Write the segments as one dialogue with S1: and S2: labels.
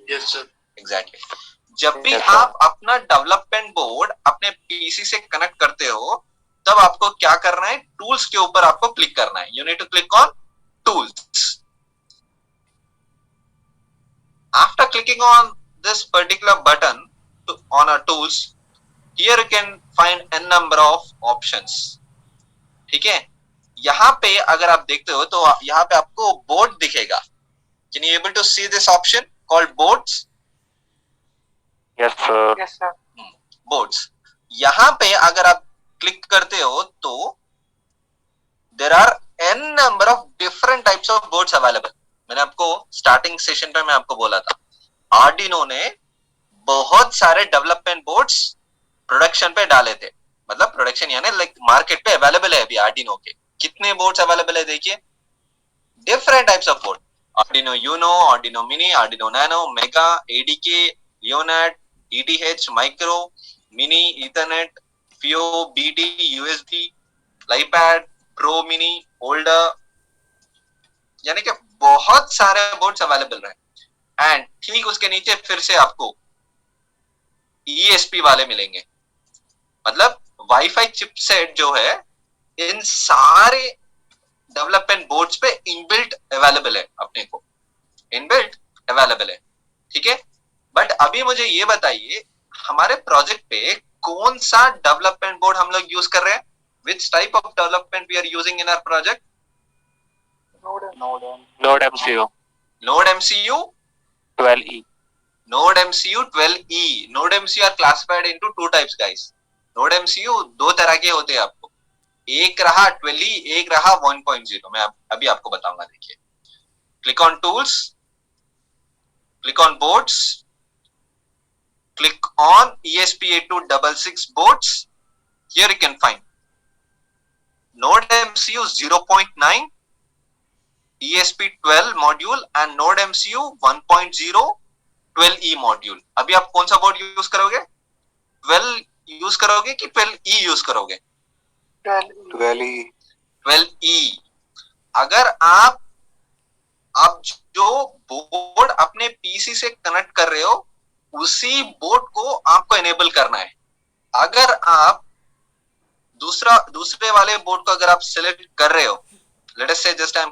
S1: Yes sir.
S2: Exactly. जब भी आप अपना डेवलपमेंट बोर्ड अपने पीसी से कनेक्ट करते हो, तब आपको क्या करना है, टूल्स के ऊपर आपको क्लिक करना है। You need to click on tools. After clicking on this particular button on a tools, here you can find n number of options। ठीक है, यहाँ पे अगर आप देखते हो तो यहाँ पे आपको बोर्ड दिखेगा। Can you able to see this option called boards?
S1: Yes sir.
S3: Yes sir.
S2: Boards. यहाँ पे अगर आप क्लिक करते हो तो there are n number of different types of boards available. मैंने आपको स्टार्टिंग सेशन पे मैं आपको बोला था, आर्डिनो ने बहुत सारे डेवलपमेंट बोर्ड्स प्रोडक्शन पे डाले थे। मतलब प्रोडक्शन यानी लाइक मार्केट पे अवेलेबल है अभी आर्डिनो के। कितने बोर्ड्स अवेलेबल है देखिए, different types of board. Arduino Uno, Arduino Mini, Arduino Nano, Mega, ADK, Leonardo, ETH, Micro, Mini, Ethernet, Fio, BT, USB, LilyPad, Pro Mini, holder, यानी कि बहुत सारे बोर्ड्स अवेलेबल रहे। एंड ठीक उसके नीचे फिर से आपको ईएसपी वाले मिलेंगे। मतलब वाईफाई चिपसेट जो है इन सारे डेवलपमेंट बोर्ड्स पे इनबिल्ट अवेलेबल है, अपने को इनबिल्ट अवेलेबल है। ठीक है, बट अभी मुझे ये बताइए हमारे प्रोजेक्ट पे कौन सा डेवलपमेंट बोर्ड हम लोग यूज कर रहे हैं? Which type of development we are using in our project?
S1: Node MCU.
S2: Node MCU
S1: 12E।
S2: Node MCU 12E। Node MCU are classified into two types guys। Node MCU दो तरह के होते हैं आपको, एक रहा 12E, एक रहा 1.0। मैं अभी आपको बताऊंगा। देखिए, click on tools, click on boards, click on ESP8266 boards। Here you can find Node MCU 0.9, ESP12 module and Node MCU 1.0 12E module। अभी आप कौन सा बोर्ड यूज करोगे? 12 यूज करोगे कि 12E यूज करोगे?
S1: 12E।
S2: 12E। अगर आप जो बोर्ड अपने पीसी से कनेक्ट कर रहे हो उसी बोर्ड को आपको एनेबल करना है। अगर आप दूसरे वाले बोर्ड को अगर आप सिलेक्ट कर रहे हो, लेट अस से just I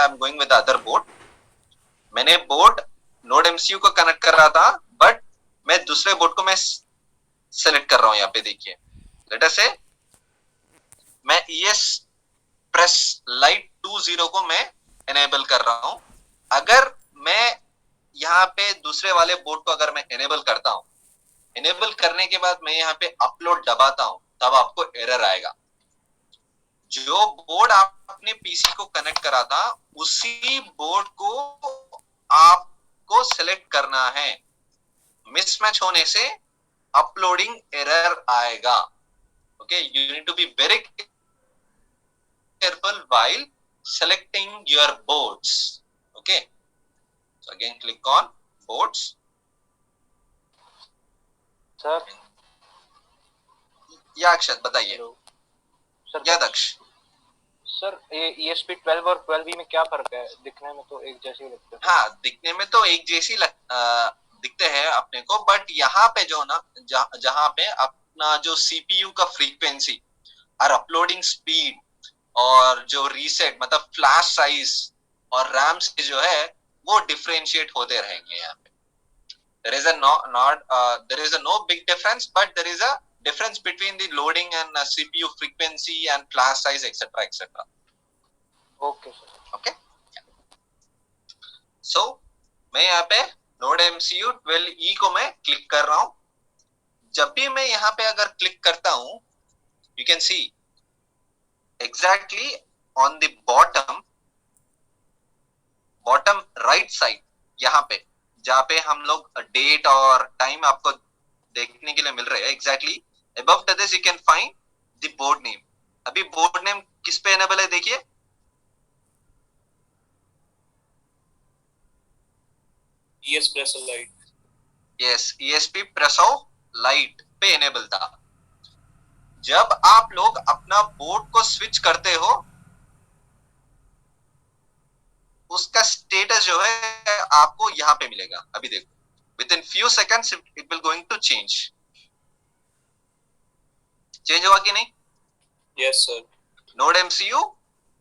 S2: am going with other board. मैंने बोर्ड नोड एमसीयू को कनेक्ट कर रहा था, बट मैं दूसरे बोर्ड को मैं सिलेक्ट कर रहा हूं। यहाँ पे देखिए, लेट अस से मैं ES प्रेस लाइट 20 को मैं एनेबल कर रहा हूं। अगर मैं यहाँ पे दूसरे वाले बोर्ड को अगर मैं एनेबल करता हूं, एनेबल करने के बाद मैं यहाँ पे अपलोड दबाता हूं, तब आपको एरर आएगा। जो बोर्ड आप अपने पीसी को कनेक्ट करा था उसी बोर्ड को आपको सिलेक्ट करना है। मिसमैच होने से अपलोडिंग एरर आएगा। Okay, you need to be very careful while selecting your boards। okay, so again click on boards।
S3: Sir
S2: या अक्षत बताइए।
S3: सर
S2: या दक्ष।
S3: सर ये ESP12 और 12E में क्या फर्क है? दिखने में तो एक जैसे ही लगते हैं।
S2: हाँ, दिखने में तो एक जैसी दिखते हैं अपने को, बट यहाँ पे जो ना जहाँ पे अपना जो CPU का फ्रीक्वेंसी और अपलोडिंग स्पीड और जो रीसेट मतलब फ्लैश साइज और रैम से जो है वो डिफरेंशिएट होते रहेंगे। यहाँ पे there is a no big difference, but there is a difference between the loading and CPU frequency and flash size etc etc।
S3: Okay sir.
S2: Okay, so मैं यहाँ पे Node MCU 12E को मैं क्लिक कर रहा हूं। जब भी मैं यहाँ पे अगर क्लिक करता हूं, you can see exactly on the bottom right side, यहाँ पे जहाँ पे हम लोग डेट और टाइम आपको देखने के लिए मिल रहे हैं, exactly above this you can find the board name। अभी बोर्ड नेम किस पे एनेबल है देखिए,
S1: ESpresso Lite।
S2: Yes, ESP Presso light पे एनेबल था। जब आप लोग अपना बोर्ड को स्विच करते हो, उसका स्टेटस जो है आपको यहाँ पे मिलेगा। अभी देखो, within few seconds it will going to change हुआ कि नहीं?
S1: Yes, sir.
S2: Node MCU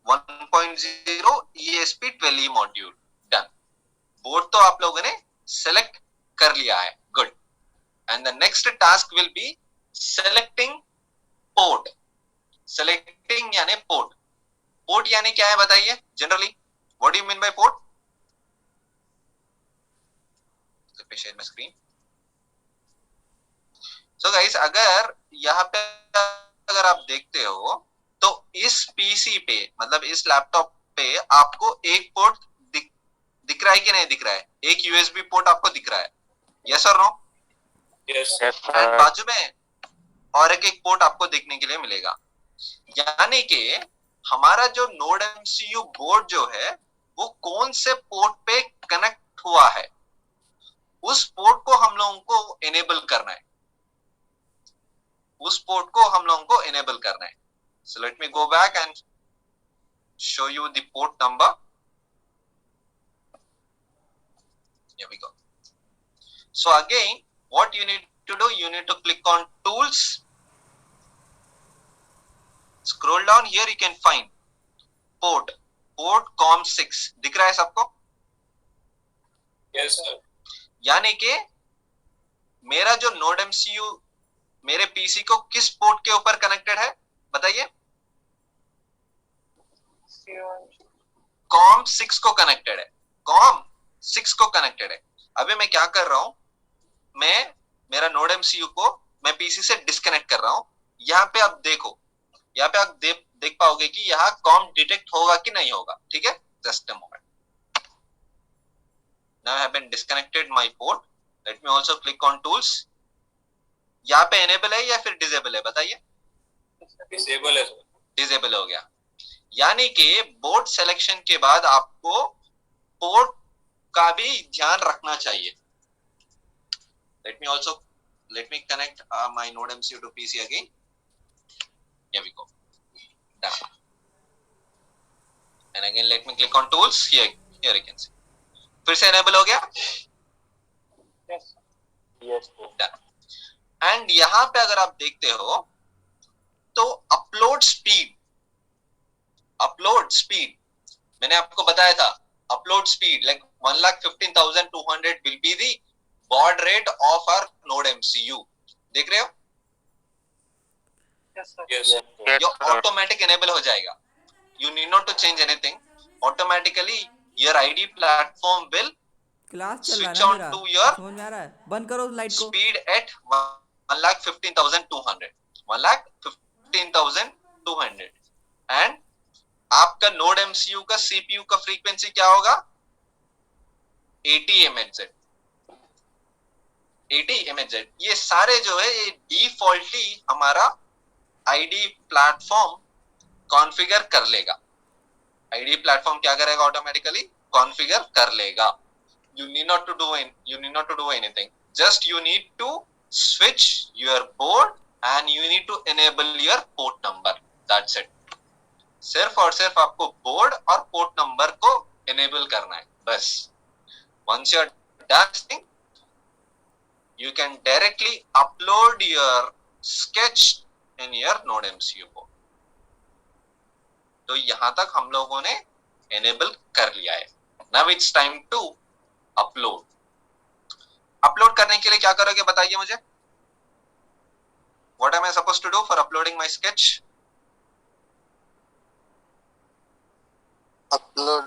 S2: 1.0 ESP12E module done. Board तो आप लोगों ने सेलेक्ट कर लिया है, good. And the next task will be selecting port. Selecting यानी पोर्ट। पोर्ट यानी क्या है बताइए generally, what do you mean by port? Share my screen. So guys, अगर यहाँ पे अगर आप देखते हो तो इस पीसी पे, मतलब इस लैपटॉप पे आपको एक पोर्ट दिख रहा है कि नहीं दिख रहा है? एक यूएसबी पोर्ट आपको दिख रहा है, यस और नो?
S1: Yes.
S3: Yes,
S2: एंड बाजू में और एक पोर्ट आपको देखने के लिए मिलेगा। यानी कि हमारा जो नोड एमसीयू बोर्ड जो है वो कौन से पोर्ट पे कनेक्ट हुआ है, उस पोर्ट को हम लोगों को एनेबल करना है। उस पोर्ट को हम लोगों को एनेबल करना है। So let me go back and show you the port number. Here we go. So again, what you need to do, you need to click on tools. Scroll down here, you can find port COM6 दिख रहा है सबको?
S1: Yes, sir.
S2: यानी कि मेरा जो node MCU मेरे PC को किस पोर्ट के ऊपर कनेक्टेड है बताइए? COM6 को कनेक्टेड है। COM6 को कनेक्टेड है। अभी मैं क्या कर रहा हूं, मैं मेरा नोड एमसीयू को मैं पीसी से डिस्कनेक्ट कर रहा हूं। यहाँ पे आप देखो, यहाँ पे आप देख पाओगे कि यहाँ कॉम डिटेक्ट होगा कि नहीं होगा, ठीक है? Just a moment. Now I have been disconnected my port. Let me also click on tools. यहाँ पे एनेबल है या फिर डिसेबल है बताइए?
S1: Disable है, sir.
S2: डिसेबल हो गया। यानी कि बोर्ड सिलेक्शन के बाद आपको पोर्ट का भी ध्यान रखना चाहिए। let me connect my node MCU to PC again. Here we go. Done. And again let me click on tools. Here you can see. फिर से enable हो गया?
S3: yes, yes,
S2: Done. And यहाँ पे अगर आप देखते हो तो अपलोड स्पीड मैंने आपको बताया था, upload speed like 1,15,200 will be the baud rate of our node MCU. देख रहे हो?
S3: yes, sir.
S1: Yes, sir.
S3: Yes,
S2: ये
S3: sir.
S2: ऑटोमेटिक एनेबल हो जाएगा। You need not to change anything. Automatically your ID platform will
S4: class चल रहा है
S2: switch
S4: ना
S2: on
S4: मेरा,
S2: to your
S4: समझ में आ रहा है? बंद करो लाइट को।
S2: speed at 1,15,200 1,15,200 एंड आपका नोड एमसीयू का सीपीयू का फ्रीक्वेंसी क्या होगा? 80 MHz। 80 MHz। ये सारे जो है ये डिफॉल्टली हमारा आईडी प्लेटफॉर्म कॉन्फ़िगर कर लेगा। आईडी प्लेटफॉर्म क्या करेगा? ऑटोमेटिकली कॉन्फ़िगर कर लेगा। You need not to do anything. Just you need to switch your board and you need to enable your port number. That's it. सिर्फ और सिर्फ आपको बोर्ड और पोर्ट नंबर को enable करना है बस। Once you're done, you can directly upload your sketch in your node MCU board. तो यहां तक हम लोगों ने enable कर लिया है। Now it's time to upload करने के लिए क्या करोगे बताइए मुझे? What am I supposed to do for uploading my sketch?
S5: Upload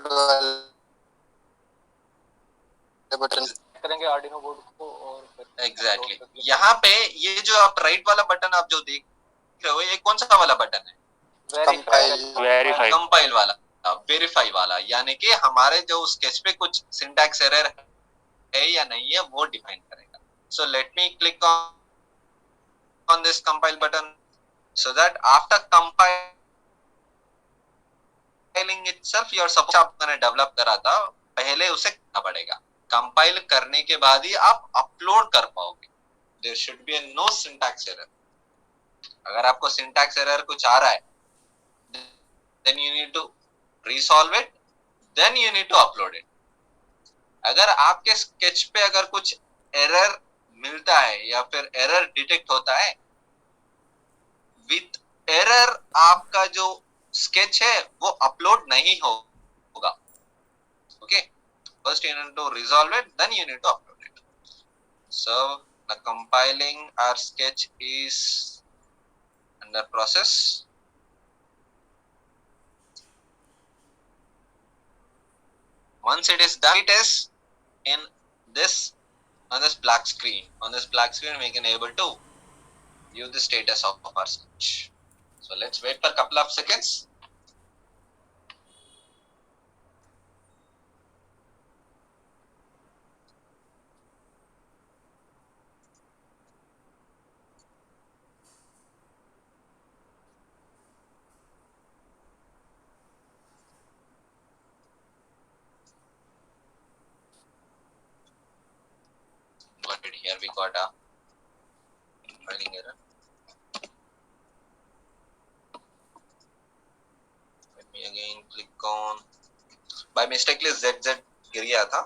S5: button
S3: करेंगे आर्डिनो बोर्ड को और
S2: एग्जैक्टली यहाँ पे ये जो आप राइट वाला बटन आप जो देख रहे हो ये कौन सा वाला बटन है?
S1: Verify.
S2: कंपाइल वाला, वेरीफाई वाला। यानी कि हमारे जो स्केच पे कुछ सिंटैक्स एरर है या नहीं है वो डिफाइन करेगा। So let me click on this compile button so that after compiling itself your suppose आपने डेवलप करा था पहले उसे करना पड़ेगा। कंपाइल करने के बाद ही आप अपलोड कर पाओगे। There should be no syntax error. अगर आपको सिंटैक्स एरर कुछ आ रहा है then you need to resolve it, then you need to upload it. अगर आपके स्केच पे अगर कुछ एरर मिलता है या फिर एरर डिटेक्ट होता है, विथ एरर आपका जो स्केच है वो अपलोड नहीं होगा. Okay, first you need to resolve it, then you need to upload it. So the compiling our sketch is under process. Once it is done, it is in this on this black screen. On this black screen, we can able to view the status of our sketch. So let's wait for a couple of seconds. Got it. Here we got a compiling error. Let me again click on. By mistakenly ZZ गिर गया था.